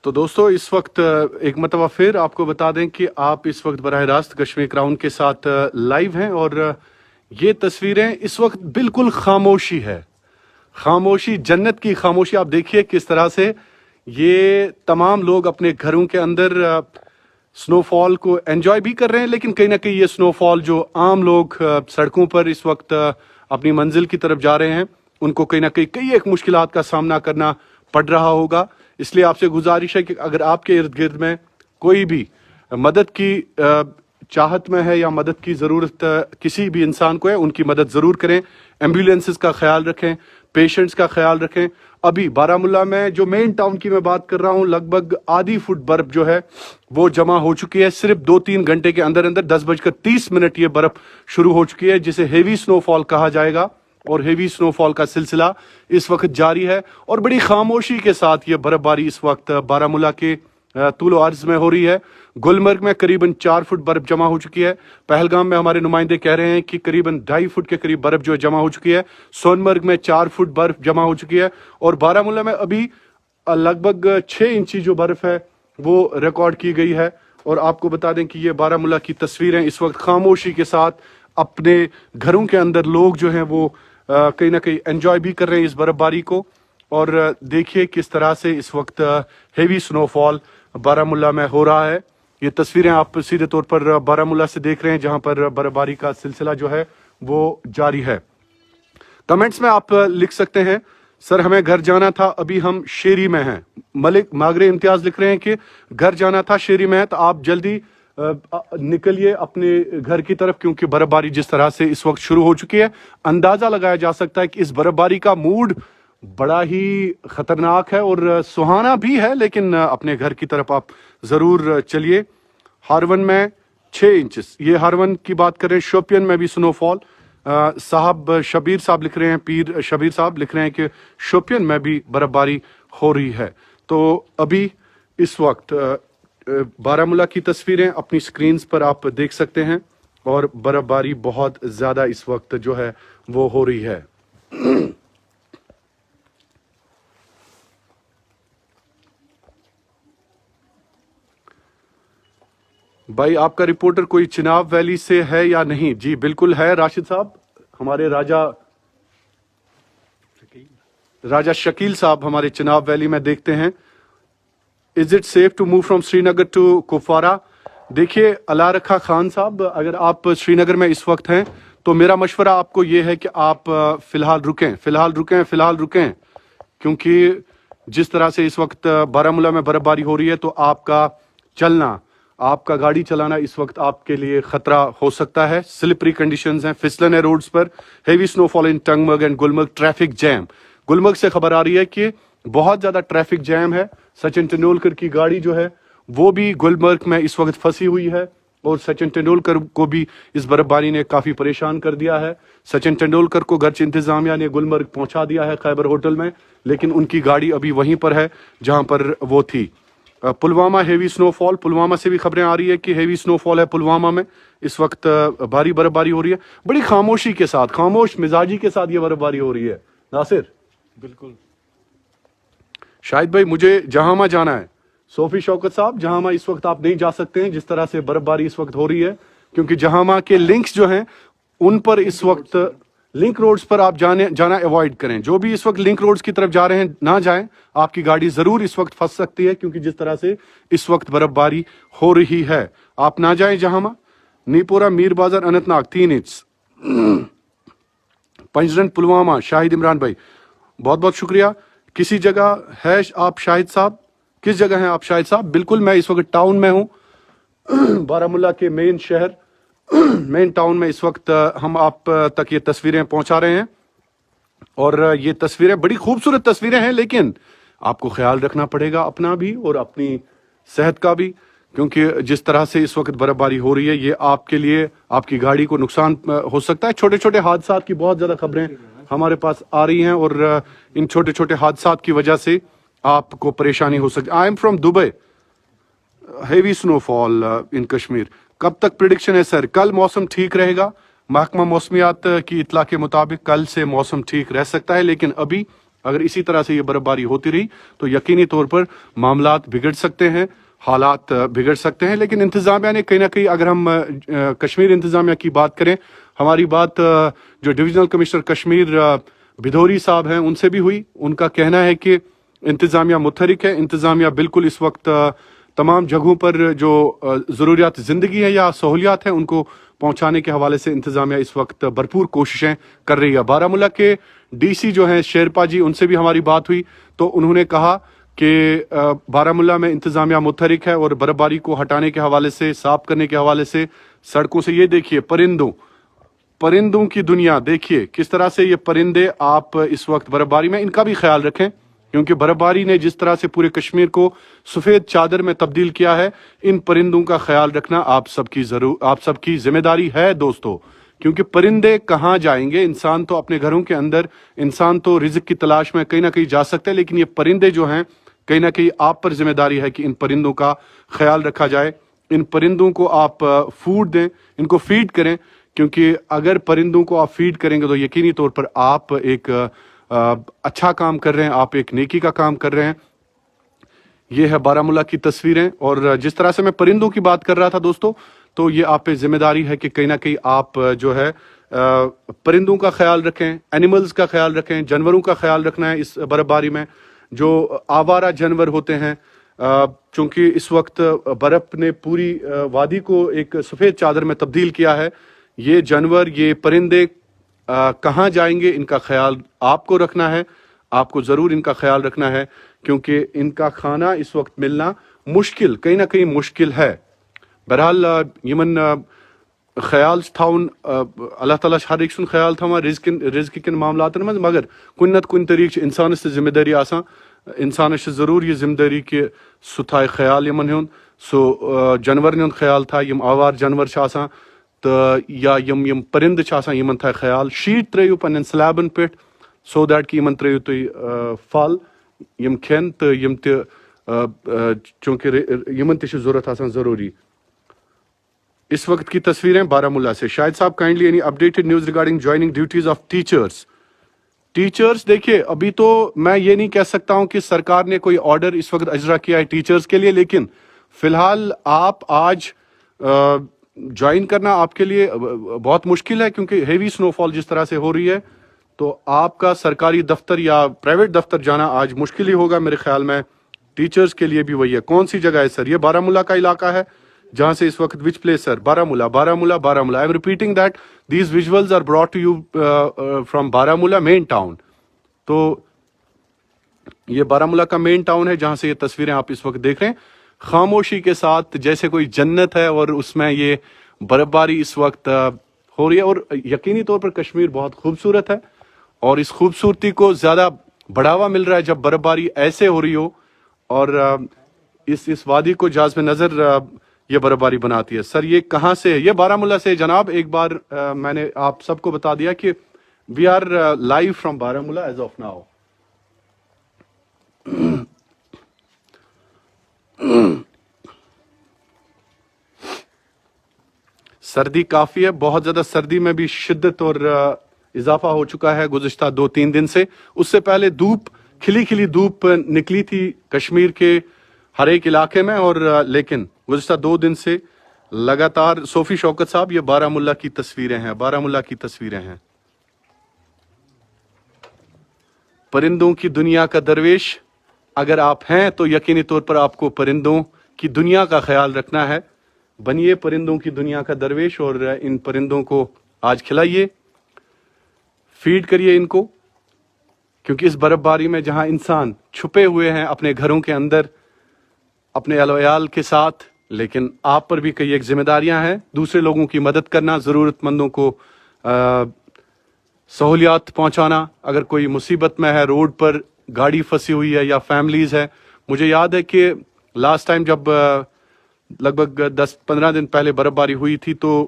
तो दोस्तों इस वक्त एक मरतबा फिर आपको बता दें कि आप इस वक्त बराह रास्त कश्मीर क्राउन के साथ लाइव हैं और ये तस्वीरें इस वक्त बिल्कुल खामोशी है, खामोशी, जन्नत की खामोशी। आप देखिए किस तरह से ये तमाम लोग अपने घरों के अंदर स्नोफॉल को एंजॉय भी कर रहे हैं, लेकिन कहीं ना कहीं ये स्नोफॉल जो आम लोग सड़कों पर इस वक्त अपनी मंजिल की तरफ जा रहे हैं उनको कहीं ना कई एक मुश्किलात का सामना करना पड़ रहा होगा। इसलिए आपसे गुजारिश है कि अगर आपके इर्द गिर्द में कोई भी मदद की चाहत में है या मदद की ज़रूरत किसी भी इंसान को है, उनकी मदद ज़रूर करें। एम्बुलेंसेस का ख्याल रखें, पेशेंट्स का ख्याल रखें। अभी बारामूला में जो मेन टाउन की मैं बात कर रहा हूँ, लगभग आधी फुट बर्फ जो है वो जमा हो चुकी है। सिर्फ 2-3 घंटे के अंदर अंदर 10:30 ये बर्फ शुरू हो चुकी है, जिसे हेवी स्नोफॉल कहा जाएगा। और हेवी स्नोफॉल का सिलसिला इस वक्त जारी है और बड़ी खामोशी के साथ ये बर्फबारी इस वक्त बारामूला के तूल अर्ज में हो रही है। गुलमर्ग में करीबन 4 फुट बर्फ जमा हो चुकी है। पहलगाम में हमारे नुमाइंदे कह रहे हैं कि करीबन 2.5 फुट के करीब बर्फ जो है जमा हो चुकी है। सोनमर्ग में 4 फुट बर्फ जमा हो चुकी है और बारामूला में अभी लगभग 6 इंची जो बर्फ है वो रिकॉर्ड की गई है। और आपको बता दें कि ये बारामूला की तस्वीरें इस वक्त खामोशी के साथ अपने घरों के अंदर लोग जो हैं वो कहीं ना कहीं एंजॉय भी कर रहे हैं इस बर्फबारी को। और देखिए किस तरह से इस वक्त हेवी स्नोफॉल बारामूला में हो रहा है। ये तस्वीरें आप सीधे तौर पर बारामूला से देख रहे हैं जहां पर बर्फबारी का सिलसिला जो है वो जारी है। कमेंट्स में आप लिख सकते हैं, सर हमें घर जाना था, अभी हम शेरी में हैं। मलिक मागरे इम्तियाज लिख रहे हैं कि घर जाना था, शेरी में है, तो आप जल्दी निकलिए अपने घर की तरफ, क्योंकि बर्फबारी जिस तरह से इस वक्त शुरू हो चुकी है, अंदाजा लगाया जा सकता है कि इस बर्फबारी का मूड बड़ा ही खतरनाक है और सुहाना भी है। लेकिन अपने घर की तरफ आप जरूर चलिए। हारवन में 6 इंच, ये हारवन की बात करें। शोपियन में भी स्नोफॉल, साहब शबीर साहब लिख रहे हैं, पीर शबीर साहब लिख रहे हैं कि शोपियन में भी बर्फबारी हो रही है। तो अभी इस वक्त बारामूला की तस्वीरें अपनी स्क्रीन्स पर आप देख सकते हैं और बर्फबारी बहुत ज्यादा इस वक्त जो है वो हो रही है। भाई आपका रिपोर्टर कोई चिनाब वैली से है या नहीं? जी बिल्कुल है राशिद साहब, हमारे राजा शकील साहब हमारे चिनाब वैली में देखते हैं। Is it safe to move from Srinagar to Kupwara? देखिए अला रखा खान साहब, अगर आप श्रीनगर में इस वक्त हैं तो मेरा मशवरा आपको ये है कि आप फिलहाल रुकें, क्योंकि जिस तरह से इस वक्त बारामूला में बर्फबारी हो रही है तो आपका गाड़ी चलाना इस वक्त आपके लिए खतरा हो सकता है। स्लिपरी कंडीशंस हैं, फिसलन है रोड्स पर। Heavy snowfall in Tangmarg and Gulmarg. Traffic jam, Gulmarg से खबर आ रही है कि बहुत ज्यादा ट्रैफिक जैम है। सचिन तेंदुलकर की गाड़ी जो है वो भी गुलमर्ग में इस वक्त फंसी हुई है और सचिन तेंदुलकर को भी इस बर्फबारी ने काफी परेशान कर दिया है। सचिन तेंदुलकर को गर्च इंतजामिया ने गुलमर्ग पहुंचा दिया है खैबर होटल में, लेकिन उनकी गाड़ी अभी वहीं पर है जहां पर वो थी। पुलवामा हेवी स्नोफॉल, पुलवामा से भी खबरें आ रही है कि हेवी स्नोफॉल है पुलवामा में। इस वक्त भारी बर्फबारी हो रही है, बड़ी खामोशी के साथ, खामोश मिजाजी के साथ ये बर्फबारी हो रही है। नासिर बिल्कुल। शाहिद भाई मुझे जहामा जाना है। सोफी शौकत साहब, जहामा इस वक्त आप नहीं जा सकते हैं जिस तरह से बर्फबारी इस वक्त हो रही है, क्योंकि जहामा के लिंक्स जो हैं उन पर इस वक्त लिंक रोड्स पर आप जाना अवॉइड करें। जो भी इस वक्त लिंक रोड्स की तरफ जा रहे हैं ना जाएं, आपकी गाड़ी जरूर इस वक्त फंस सकती है, क्योंकि जिस तरह से इस वक्त बर्फबारी हो रही है। आप ना जाएं जहामा। नीपोरा मीर बाजार अनंतनाग 3 इंच। पंजरन पुलवामा, शाहिद इमरान भाई बहुत बहुत शुक्रिया। किसी जगह है आप शाहिद साहब? किस जगह हैं आप शाहिद साहब? बिल्कुल मैं इस वक्त टाउन में हूँ, बारामूला के मेन टाउन में इस वक्त हम आप तक ये तस्वीरें पहुंचा रहे हैं। और ये तस्वीरें बड़ी खूबसूरत तस्वीरें हैं, लेकिन आपको ख्याल रखना पड़ेगा अपना भी और अपनी सेहत का भी, क्योंकि जिस तरह से इस वक्त बर्फबारी हो रही है ये आपके लिए, आपकी गाड़ी को नुकसान हो सकता है। छोटे छोटे हादसात की बहुत ज्यादा खबरें हमारे पास आ रही हैं और इन छोटे छोटे हादसात की वजह से आपको परेशानी हो सकती है। I am from Dubai. Heavy snowfall in Kashmir. कब तक प्रिडिक्शन है सर? कल मौसम ठीक रहेगा। महकमा मौसमियात की इतला के मुताबिक कल से मौसम ठीक रह सकता है, लेकिन अभी اگر اسی طرح سے یہ برفباری ہوتی رہی تو یقینی طور پر معاملات بگڑ سکتے ہیں، حالات بگڑ سکتے ہیں. لیکن انتظامیہ نے کہیں نہ کہیں، اگر ہم کشمیر انتظامیہ کی بات کریں، ہماری بات جو ڈویژنل کمشنر کشمیر بھدوری صاحب ہیں ان سے بھی ہوئی. ان کا کہنا ہے کہ انتظامیہ متحرک ہے، انتظامیہ بالکل اس وقت تمام جگہوں پر جو ضروریات زندگی ہے یا سہولیات ہیں ان کو پہنچانے کے حوالے سے انتظامیہ اس وقت بھرپور کوششیں کر رہی ہے. بارہ کے ڈی سی جو ہیں شیرپا جی، ان سے بھی ہماری بات ہوئی تو انہوں نے کہا کہ بارہ میں انتظامیہ متحرک ہے اور برفباری کو ہٹانے کے حوالے سے، صاف کرنے کے حوالے سے سڑکوں سے، یہ دیکھیے پرندوں کی دنیا دیکھیے کس طرح سے یہ پرندے آپ اس وقت برفباری میں، ان کا بھی خیال رکھیں کیونکہ برفباری نے جس طرح سے پورے کشمیر کو سفید چادر میں تبدیل کیا ہے. ان پرندوں کا خیال رکھنا آپ سب کی ذمہ داری ہے دوستو، کیونکہ پرندے کہاں جائیں گے؟ انسان تو اپنے گھروں کے اندر، انسان تو رزق کی تلاش میں کہیں نہ کہیں جا سکتا ہے، لیکن یہ پرندے جو ہیں کہیں نہ کہیں آپ پر ذمہ داری ہے کہ ان پرندوں کا خیال رکھا جائے. ان پرندوں کو آپ فوڈ دیں، ان کو فیڈ کریں، کیونکہ اگر پرندوں کو آپ فیڈ کریں گے تو یقینی طور پر آپ ایک اچھا کام کر رہے ہیں، آپ ایک نیکی کا کام کر رہے ہیں. یہ ہے بارہ کی تصویریں. اور جس طرح سے میں پرندوں کی بات کر رہا تھا دوستو، تو یہ آپ پہ ذمہ داری ہے کہ کہیں نہ کہیں آپ جو ہے پرندوں کا خیال رکھیں، اینیملز کا خیال رکھیں، جانوروں کا خیال رکھنا ہے. اس برفباری میں جو آوارہ جانور ہوتے ہیں، چونکہ اس وقت برف نے پوری وادی کو ایک سفید چادر میں تبدیل کیا ہے، یہ جانور، یہ پرندے کہاں جائیں گے؟ ان کا خیال آپ کو رکھنا ہے، آپ کو ضرور ان کا خیال رکھنا ہے، کیونکہ ان کا کھانا اس وقت ملنا مشکل، کہیں نہ کہیں مشکل ہے. بہرحال یمن خیال تھاؤن اللہ تعالیٰ ہر ایک سن خیال تھاوان رزق کن معاملاتن من، مگر کن نت کن طریقہ انسانس ذمہ داری آسان. انسانس ضرور یہ ذمہ داری کہ سہ تھائے خیال یمن ہند، سہ جانورن ہند خیال تھا، یم آوار جانور آسان تو یا یم پرند آسان یمن تھائے خیال. شیٹ ترٛٲیِو پنن سلیبن پٮ۪ٹھ سو دیٹ کہ یمن ترٛٲیِو تُہۍ پھل یم کھٮ۪ن تہٕ یم تہِ چونکہ یمن تہِ چھِ ضرورت آسان ضروری. اس وقت کی تصویریں بارہ سے. شاہد صاحب kindly any updated news regarding joining duties of teachers. دیکھیے ابھی تو میں یہ نہیں کہہ سکتا ہوں کہ سرکار نے کوئی آرڈر اس وقت اجرا کیا ہے ٹیچرز کے لیے، لیکن فی الحال آپ آج جوائن کرنا آپ کے لیے بہت مشکل ہے، کیونکہ ہیوی سنو فال جس طرح سے ہو رہی ہے تو آپ کا سرکاری دفتر یا پرائیویٹ دفتر جانا آج مشکل ہی ہوگا میرے خیال میں. ٹیچرز کے لیے بھی وہی ہے. کون سی جگہ ہے سر؟ یہ بارہ کا علاقہ ہے جہاں سے اس وقت وچ پلیس سر؟ بارہ I am repeating that these visuals are brought to you from بارہ مین ٹاؤن. تو یہ بارہ کا مین ٹاؤن ہے جہاں سے یہ تصویریں آپ اس وقت دیکھ رہے ہیں. خاموشی کے ساتھ جیسے کوئی جنت ہے اور اس میں یہ برفباری اس وقت ہو رہی ہے. اور یقینی طور پر کشمیر بہت خوبصورت ہے اور اس خوبصورتی کو زیادہ بڑھاوا مل رہا ہے جب برفباری ایسے ہو رہی ہو اور اس وادی کو جاذب نظر یہ برفباری بناتی ہے. سر یہ کہاں سے ہے؟ یہ بارہ سے جناب. ایک بار میں نے آپ سب کو بتا دیا کہ وی آر لائیو فرام بارہ ایز آف ناؤ. سردی کافی ہے، بہت زیادہ سردی میں بھی شدت اور اضافہ ہو چکا ہے گزشتہ 2-3 دن سے. اس سے پہلے کھلی دھوپ نکلی تھی کشمیر کے ہر ایک علاقے میں، اور لیکن گزشتہ 2 دن سے لگاتار. صوفی شوکت صاحب یہ بارہ کی تصویریں ہیں، بارہ کی تصویریں ہیں. پرندوں کی دنیا کا درویش اگر آپ ہیں تو یقینی طور پر آپ کو پرندوں کی دنیا کا خیال رکھنا ہے. بنیے پرندوں کی دنیا کا درویش اور ان پرندوں کو آج کھلائیے، فیڈ کریے ان کو، کیونکہ اس برفباری میں جہاں انسان چھپے ہوئے ہیں اپنے گھروں کے اندر اپنے اہل و عیال کے ساتھ، لیکن آپ پر بھی کئی ایک ذمہ داریاں ہیں. دوسرے لوگوں کی مدد کرنا، ضرورت مندوں کو سہولیات پہنچانا. اگر کوئی مصیبت میں ہے، روڈ پر گاڑی پھنسی ہوئی ہے یا فیملیز ہے. مجھے یاد ہے کہ لاسٹ ٹائم جب لگ بھگ 10-15 دن پہلے برفباری ہوئی تھی تو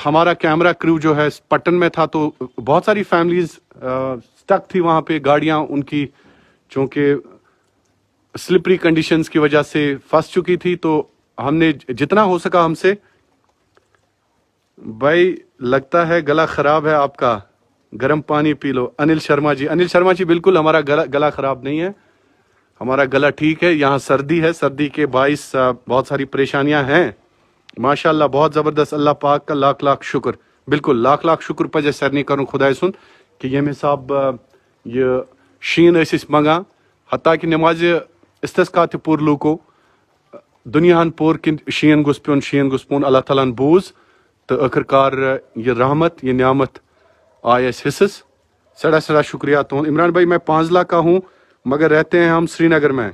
ہمارا کیمرہ کرو جو ہے پٹن میں تھا، تو بہت ساری فیملیز سٹک تھی وہاں پہ. گاڑیاں ان کی چونکہ سلپری کنڈیشنز کی وجہ سے پھنس چکی تھی، تو ہم نے جتنا ہو سکا ہم سے. بھائی لگتا ہے گلا خراب ہے آپ کا. गर्म पानी पी लो। अनिल शर्मा जी बिल्कुल हमारा गला खराब नहीं है, हमारा गला ठीक है। यहाँ सर्दी है, सर्दी के बाइस बहुत सारी परेशानियां हैं। माशाल्लाह बहुत ज़बरदस्त, अल्लाह पाक का लाख लाख शुक्र। बिल्कुल लाख लाख शुक्र पजे सरनी करूँ खुदाय सुन कि ये हिसाब ये शीन ऐसिस मंगा हत्ता कि नमाज इस्तिस्का ते पूर लूको दुनियाहन पूर कि शीन गुस पुन अल्लाह ताला बूज तो आखिरकार ये रहमत ये नियामत आय हिस्स। सड़ा सड़ा शुक्रिया तो इमरान भाई, मैं पांजला का हूँ मगर रहते हैं हम श्रीनगर में।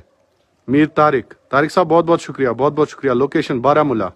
मीर तारिक साहब बहुत बहुत शुक्रिया, बहुत बहुत शुक्रिया। लोकेशन बारामूला।